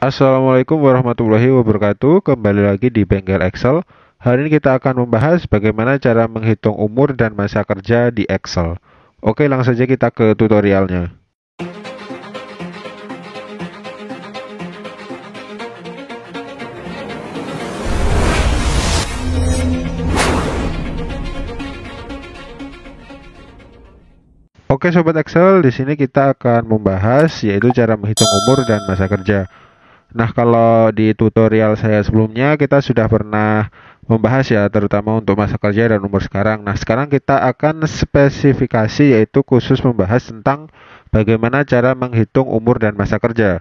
Assalamualaikum warahmatullahi wabarakatuh. Kembali lagi di Bengkel Excel. Hari ini kita akan membahas bagaimana cara menghitung umur dan masa kerja di Excel. Oke, langsung saja kita ke tutorialnya. Oke Sobat Excel, di sini kita akan membahas yaitu cara menghitung umur dan masa kerja. Nah, kalau di tutorial saya sebelumnya kita sudah pernah membahas ya, terutama untuk masa kerja dan umur sekarang. Nah, sekarang kita akan spesifikasi yaitu khusus membahas tentang bagaimana cara menghitung umur dan masa kerja.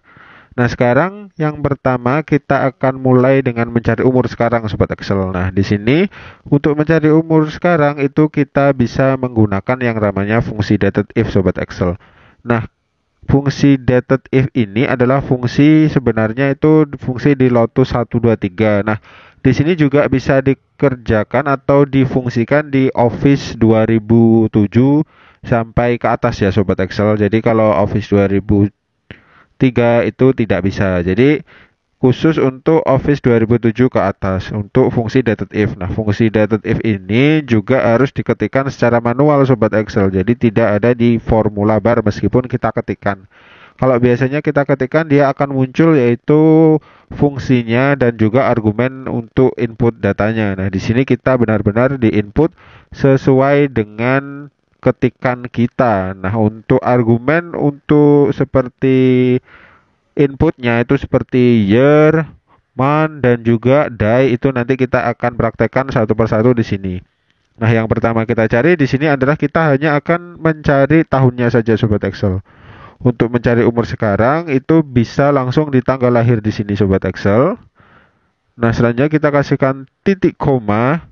Nah, sekarang yang pertama kita akan mulai dengan mencari umur sekarang Sobat Excel. Nah, di sini untuk mencari umur sekarang itu kita bisa menggunakan yang namanya fungsi dated if Sobat Excel. Nah, fungsi dated if ini adalah fungsi sebenarnya itu fungsi di Lotus 123. Nah, di sini juga bisa dikerjakan atau difungsikan di Office 2007 sampai ke atas ya Sobat Excel. Jadi kalau Office 2003 itu tidak bisa. Jadi khusus untuk Office 2007 ke atas untuk fungsi dated if. Nah, fungsi dated if ini juga harus diketikkan secara manual Sobat Excel. Jadi tidak ada di formula bar meskipun kita ketikkan. Kalau biasanya kita ketikkan dia akan muncul yaitu fungsinya dan juga argumen untuk input datanya. Nah, di sini kita benar-benar di input sesuai dengan ketikan kita. Nah, untuk argumen untuk seperti inputnya itu seperti year, month, dan juga day itu nanti kita akan praktekkan satu persatu di sini. Nah, yang pertama kita cari di sini adalah kita hanya akan mencari tahunnya saja Sobat Excel. Untuk mencari umur sekarang itu bisa langsung di tanggal lahir di sini Sobat Excel. Nah, selanjutnya kita kasihkan titik koma.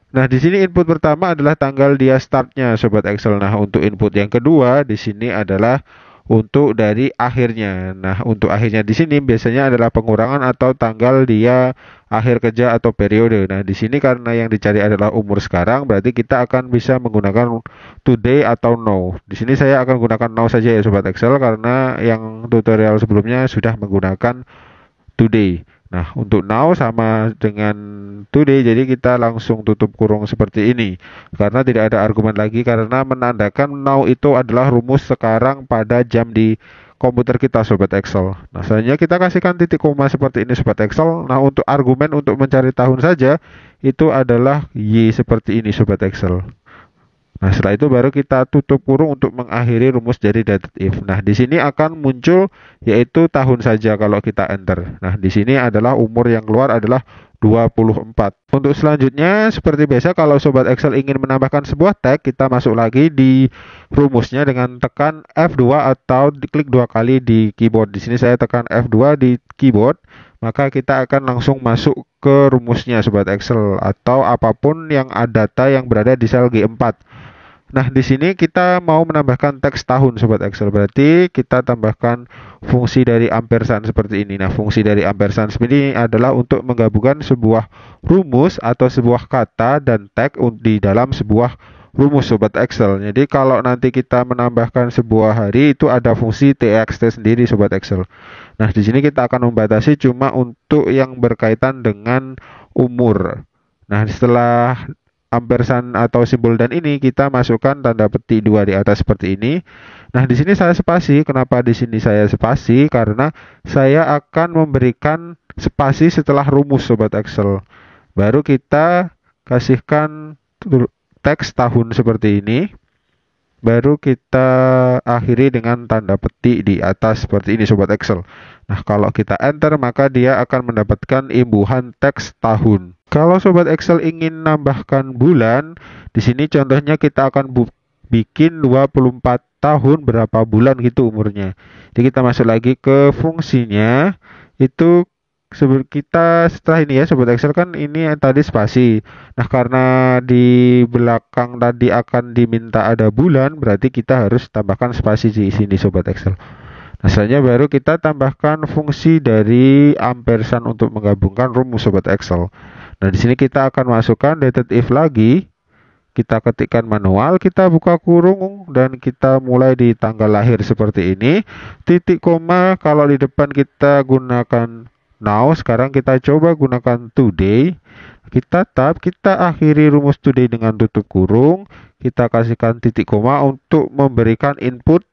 Nah, di sini input pertama adalah tanggal dia startnya Sobat Excel. Nah, untuk input yang kedua di sini adalah untuk dari akhirnya. Nah, untuk akhirnya di sini biasanya adalah pengurangan atau tanggal dia akhir kerja atau periode. Nah, di sini karena yang dicari adalah umur sekarang, berarti kita akan bisa menggunakan today atau now. Di sini saya akan gunakan now saja ya Sobat Excel karena yang tutorial sebelumnya sudah menggunakan today. Nah, untuk now sama dengan today, jadi kita langsung tutup kurung seperti ini. Karena tidak ada argumen lagi, karena menandakan now itu adalah rumus sekarang pada jam di komputer kita Sobat Excel. Nah, selanjutnya kita kasihkan titik koma seperti ini Sobat Excel. Nah, untuk argumen untuk mencari tahun saja, itu adalah Y seperti ini Sobat Excel. Nah, setelah itu baru kita tutup kurung untuk mengakhiri rumus dari dated if. Nah, di sini akan muncul yaitu tahun saja kalau kita enter. Nah, di sini adalah umur yang keluar adalah 24. Untuk selanjutnya seperti biasa kalau Sobat Excel ingin menambahkan sebuah tag, kita masuk lagi di rumusnya dengan tekan F2 atau diklik dua kali di keyboard. Di sini saya tekan F2 di keyboard, maka kita akan langsung masuk ke rumusnya Sobat Excel atau apapun yang ada data yang berada di sel G4. Nah, di sini kita mau menambahkan teks tahun Sobat Excel. Berarti kita tambahkan fungsi dari ampersand seperti ini. Nah, fungsi dari ampersand ini adalah untuk menggabungkan sebuah rumus atau sebuah kata dan tag di dalam sebuah rumus Sobat Excel. Jadi kalau nanti kita menambahkan sebuah hari itu ada fungsi txt sendiri Sobat Excel. Nah, di sini kita akan membatasi cuma untuk yang berkaitan dengan umur. Nah, setelah ampersand atau simbol dan ini kita masukkan tanda petik dua di atas seperti ini. Nah, di sini saya spasi. Kenapa di sini saya spasi? Karena saya akan memberikan spasi setelah rumus Sobat Excel. Baru kita kasihkan teks tahun seperti ini. Baru kita akhiri dengan tanda petik di atas seperti ini Sobat Excel. Nah, kalau kita enter maka dia akan mendapatkan imbuhan teks tahun. Kalau Sobat Excel ingin nambahkan bulan, di sini contohnya kita akan bikin 24 tahun berapa bulan gitu umurnya. Jadi kita masuk lagi ke fungsinya. Itu kita setelah ini ya Sobat Excel kan ini yang tadi spasi. Nah, karena di belakang tadi akan diminta ada bulan, berarti kita harus tambahkan spasi di sini Sobat Excel. Nah, selanjutnya baru kita tambahkan fungsi dari ampersand untuk menggabungkan rumus Sobat Excel. Nah, di sini kita akan masukkan dated if lagi. kita ketikkan manual, kita buka kurung dan kita mulai di tanggal lahir seperti ini. Titik koma kalau di depan kita gunakan now, sekarang kita coba gunakan today. Kita tab, kita akhiri rumus today dengan tutup kurung. Kita kasihkan titik koma untuk memberikan input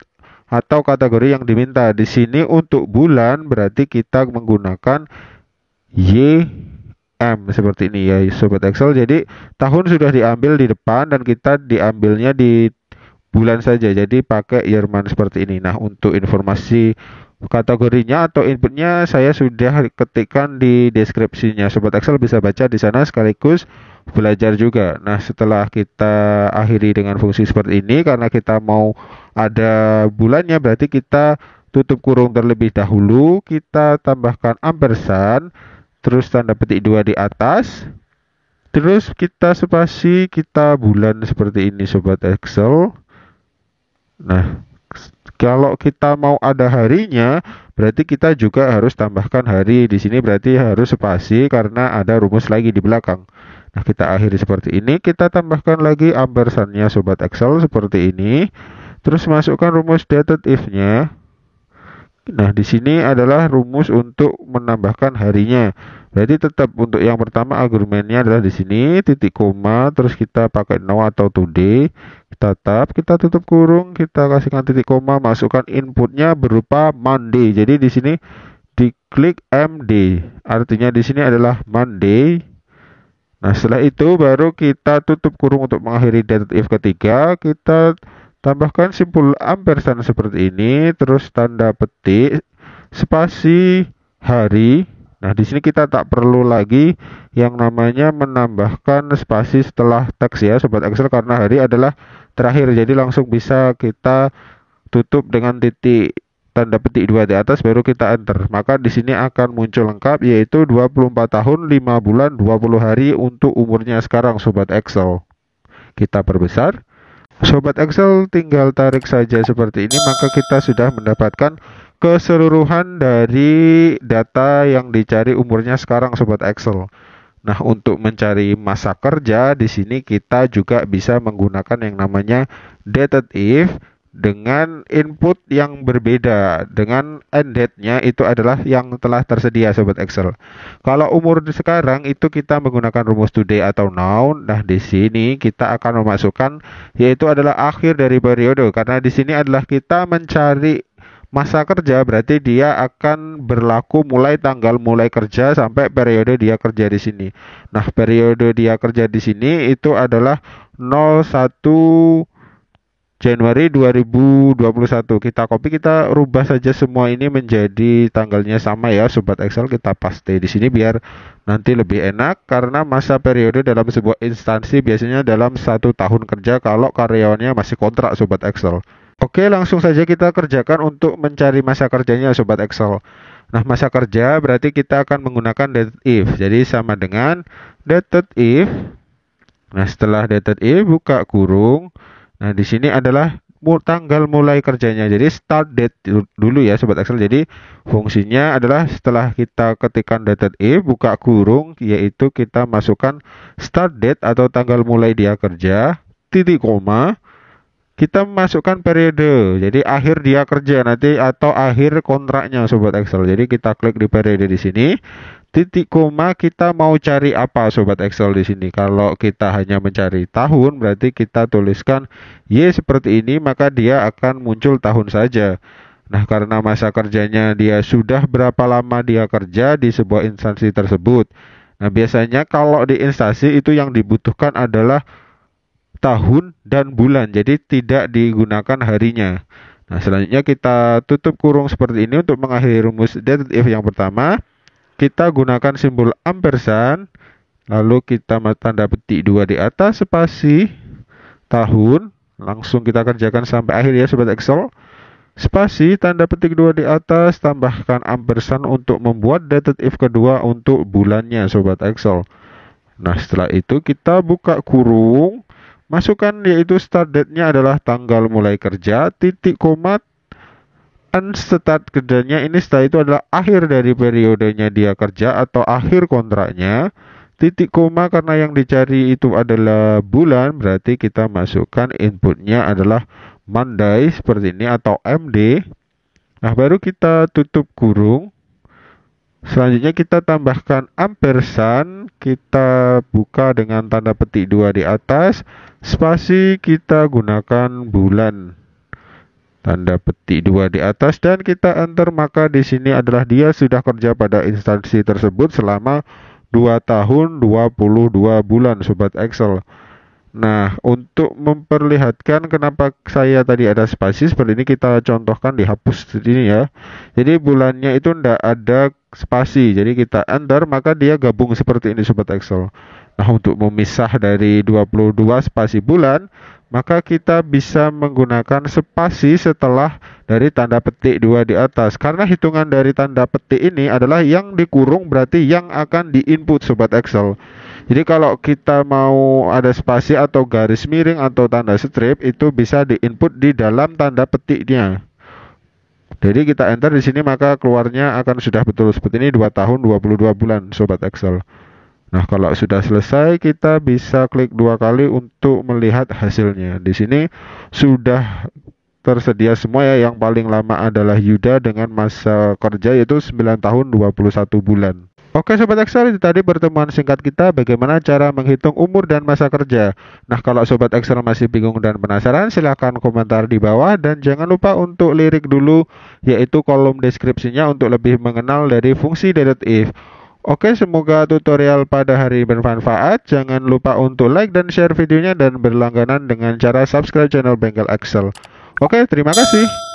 atau kategori yang diminta. Di sini untuk bulan berarti kita menggunakan YM seperti ini ya Sobat Excel. Jadi tahun sudah diambil di depan dan kita diambilnya di bulan saja. Jadi pakai year month seperti ini. Nah, untuk informasi kategorinya atau inputnya saya sudah ketikkan di deskripsinya. Sobat Excel bisa baca di sana sekaligus belajar juga. Nah, setelah kita akhiri dengan fungsi seperti ini, karena kita mau ada bulannya, berarti kita tutup kurung terlebih dahulu, kita tambahkan ampersand, terus tanda petik 2 di atas, terus kita spasi, kita bulan seperti ini Sobat Excel. Nah, kalau kita mau ada harinya, berarti kita juga harus tambahkan hari. Di sini berarti harus spasi karena ada rumus lagi di belakang. Nah, kita akhiri seperti ini, kita tambahkan lagi ampersandnya Sobat Excel seperti ini. Terus masukkan rumus dated if-nya. Nah, di sini adalah rumus untuk menambahkan harinya. Berarti tetap untuk yang pertama argumennya adalah di sini titik koma, terus kita pakai now atau today. Kita tab, kita tutup kurung, kita kasihkan titik koma, masukkan inputnya berupa Monday. Jadi di sini diklik MD. Artinya di sini adalah Monday. Nah, setelah itu baru kita tutup kurung untuk mengakhiri dated if ketiga. Kita tambahkan simbol ampersand seperti ini, terus tanda petik, spasi, hari. Nah, di sini kita tak perlu lagi yang namanya menambahkan spasi setelah teks ya Sobat Excel, karena hari adalah terakhir. Jadi langsung bisa kita tutup dengan titik tanda petik 2 di atas baru kita enter. Maka di sini akan muncul lengkap yaitu 24 tahun 5 bulan 20 hari untuk umurnya sekarang Sobat Excel. Kita perbesar. Sobat Excel tinggal tarik saja seperti ini, maka kita sudah mendapatkan keseluruhan dari data yang dicari umurnya sekarang Sobat Excel. Nah, untuk mencari masa kerja di sini kita juga bisa menggunakan yang namanya dated if dengan input yang berbeda, dengan end date-nya itu adalah yang telah tersedia Sobat Excel. Kalau umur sekarang itu kita menggunakan rumus today atau now. Nah, di sini kita akan memasukkan yaitu adalah akhir dari periode, karena di sini adalah kita mencari masa kerja, berarti dia akan berlaku mulai tanggal mulai kerja sampai periode dia kerja di sini. Nah, periode dia kerja di sini itu adalah 01 Januari 2021. Kita copy, kita rubah saja semua ini menjadi tanggalnya sama ya Sobat Excel. Kita paste di sini biar nanti lebih enak, karena masa periode dalam sebuah instansi biasanya dalam 1 tahun kerja kalau karyawannya masih kontrak Sobat Excel. Oke, langsung saja kita kerjakan untuk mencari masa kerjanya Sobat Excel. Nah, masa kerja berarti kita akan menggunakan dated if. Jadi sama dengan dated if. Nah, setelah dated if buka kurung. Nah, di sini adalah tanggal mulai kerjanya. Jadi start date dulu ya Sobat Excel. Jadi fungsinya adalah setelah kita ketikkan dated if buka kurung, yaitu kita masukkan start date atau tanggal mulai dia kerja, titik koma, kita masukkan periode. Jadi akhir dia kerja nanti atau akhir kontraknya Sobat Excel. Jadi kita klik di periode di sini. Titik koma, kita mau cari apa Sobat Excel di sini? Kalau kita hanya mencari tahun, berarti kita tuliskan Y seperti ini, maka dia akan muncul tahun saja. Nah, karena masa kerjanya dia sudah berapa lama dia kerja di sebuah instansi tersebut. Nah, biasanya kalau di instansi itu yang dibutuhkan adalah tahun dan bulan, jadi tidak digunakan harinya. Nah, selanjutnya kita tutup kurung seperti ini untuk mengakhiri rumus dated if yang pertama. Kita gunakan simbol ampersand, lalu kita tanda petik 2 di atas, spasi, tahun, langsung kita kerjakan sampai akhir ya Sobat Excel. Spasi, tanda petik 2 di atas, tambahkan ampersand untuk membuat dated if kedua untuk bulannya Sobat Excel. Nah, setelah itu kita buka kurung, masukkan yaitu start date-nya adalah tanggal mulai kerja, titik koma, start kerjanya ini setelah itu adalah akhir dari periodenya dia kerja atau akhir kontraknya. titik koma karena yang dicari itu adalah bulan, berarti kita masukkan inputnya adalah Monday seperti ini atau MD. Nah, baru kita tutup kurung. Selanjutnya kita tambahkan ampersand, kita buka dengan tanda petik 2 di atas, spasi kita gunakan bulan. Tanda petik 2 di atas dan kita enter, maka di sini adalah dia sudah kerja pada instansi tersebut selama 2 tahun 22 bulan Sobat Excel. Nah, untuk memperlihatkan kenapa saya tadi ada spasi seperti ini, kita contohkan dihapus ini ya. Jadi bulannya itu tidak ada spasi, jadi kita enter, maka dia gabung seperti ini Sobat Excel. Nah, untuk memisah dari 22 spasi bulan, maka kita bisa menggunakan spasi setelah dari tanda petik 2 di atas. Karena hitungan dari tanda petik ini adalah yang dikurung, berarti yang akan diinput Sobat Excel. Jadi kalau kita mau ada spasi atau garis miring atau tanda strip, itu bisa diinput di dalam tanda petiknya. Jadi kita enter di sini, maka keluarnya akan sudah betul seperti ini, 2 tahun 22 bulan Sobat Excel. Nah, kalau sudah selesai, kita bisa klik 2 kali untuk melihat hasilnya. Di sini sudah tersedia semua ya. Yang paling lama adalah Yuda dengan masa kerja yaitu 9 tahun 21 bulan. Oke Sobat Excel, itu tadi pertemuan singkat kita bagaimana cara menghitung umur dan masa kerja. Nah, kalau Sobat Excel masih bingung dan penasaran, silahkan komentar di bawah. Dan jangan lupa untuk lirik dulu, yaitu kolom deskripsinya untuk lebih mengenal dari fungsi delete if. Oke, semoga tutorial pada hari ini bermanfaat. Jangan lupa untuk like dan share videonya dan berlangganan dengan cara subscribe channel Bengkel Excel. Oke, terima kasih.